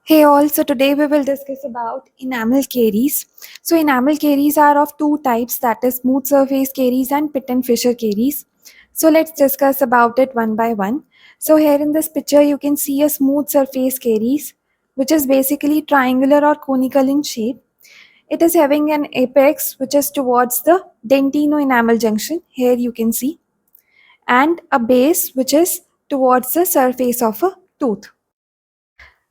Hey all, so today we will discuss about enamel caries. So enamel caries are of two types, that is smooth surface caries and pit and fissure caries. So let's discuss about it one by one. So here in this picture you can see a smooth surface caries, which is basically triangular or conical in shape. It is having an apex which is towards the dentino-enamel junction, here you can see, and a base which is towards the surface of a tooth.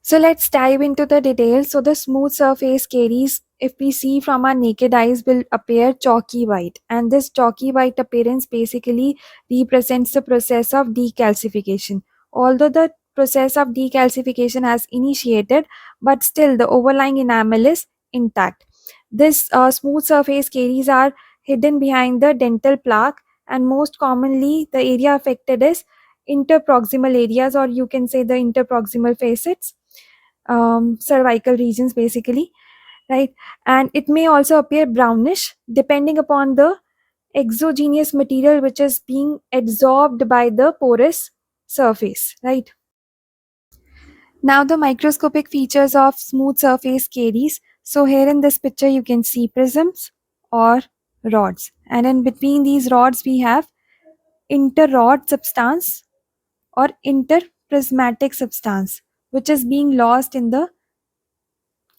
So let's dive into the details. So the smooth surface caries, if we see from our naked eyes, will appear chalky white, and this chalky white appearance basically represents the process of decalcification. Although the process of decalcification has initiated, but still the overlying enamel is intact. This smooth surface caries are hidden behind the dental plaque, and most commonly the area affected is interproximal areas, or you can say the interproximal facets, cervical regions basically, right? And it may also appear brownish depending upon the exogenous material which is being absorbed by the porous surface, right? Now the microscopic features of smooth surface caries. So here in this picture you can see prisms or rods, and in between these rods we have interrod substance or interprismatic substance, which is being lost in the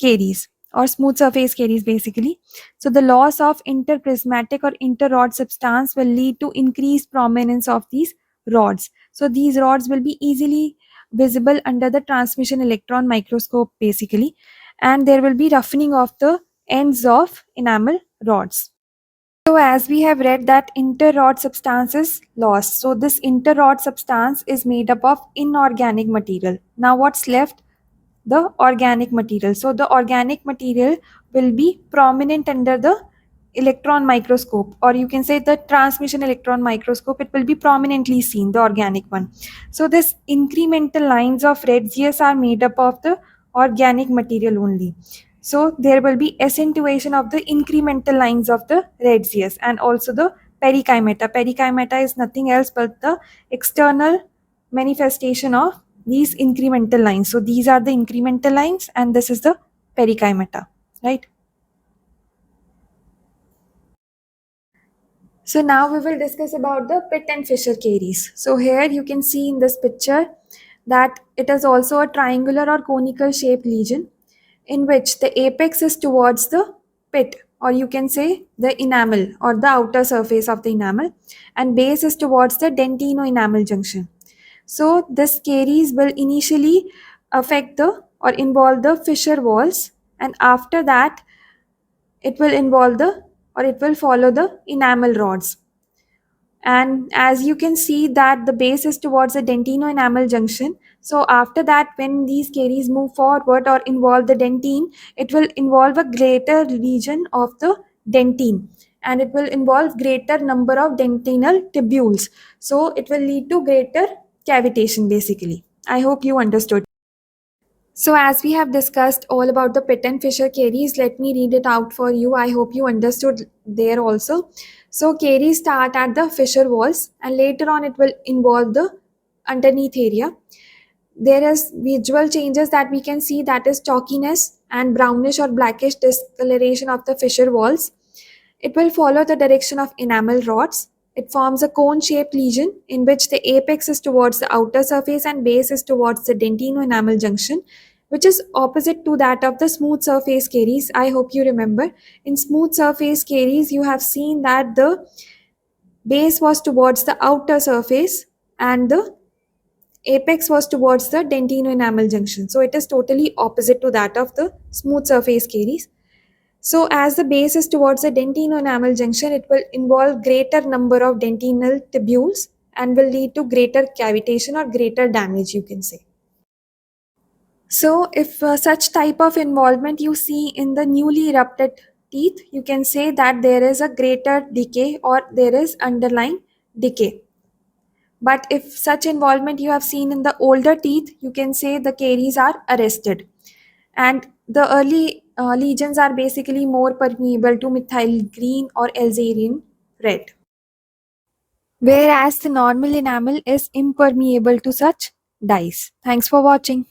caries or smooth surface caries basically. So the loss of interprismatic or interrod substance will lead to increased prominence of these rods. So these rods will be easily visible under the transmission electron microscope basically, and there will be roughening of the ends of enamel rods. So as we have read that interrod substance is lost. So this interrod substance is made up of inorganic material. Now what's left? The organic material. So the organic material will be prominent under the electron microscope, or you can say the transmission electron microscope. It will be prominently seen, the organic one. So this incremental lines of Retzius are made up of the organic material only. So there will be accentuation of the incremental lines of the Retzius, and also the perikymeta. Perikymeta is nothing else but the external manifestation of these incremental lines. So these are the incremental lines and this is the perikymeta, right? So now we will discuss about the pit and fissure caries. So here you can see in this picture that it is also a triangular or conical shaped lesion in which the apex is towards the pit, or you can say the enamel or the outer surface of the enamel, and base is towards the dentino-enamel junction. So this caries will initially affect the or involve the fissure walls, and after that it will involve the or it will follow the enamel rods. And as you can see that the base is towards the dentino enamel junction. So after that, when these caries move forward or involve the dentine, it will involve a greater region of the dentine, and it will involve greater number of dentinal tubules. So it will lead to greater cavitation basically. I hope you understood. So as we have discussed all about the pit and fissure caries, let me read it out for you. I hope you understood there also. So caries start at the fissure walls, and later on it will involve the underneath area. There is visual changes that we can see, that is chalkiness and brownish or blackish discoloration of the fissure walls. It will follow the direction of enamel rods. It forms a cone-shaped lesion in which the apex is towards the outer surface and base is towards the dentino-enamel junction, which is opposite to that of the smooth surface caries. I hope you remember. In smooth surface caries, you have seen that the base was towards the outer surface and the apex was towards the dentino-enamel junction. So it is totally opposite to that of the smooth surface caries. So as the base is towards the dentino-enamel junction, it will involve greater number of dentinal tubules and will lead to greater cavitation or greater damage, you can say. So if such type of involvement you see in the newly erupted teeth, you can say that there is a greater decay or there is underlying decay. But if such involvement you have seen in the older teeth, you can say the caries are arrested. And the early lesions are basically more permeable to methyl green or Alzarian red. Whereas the normal enamel is impermeable to such dyes. Thanks for watching.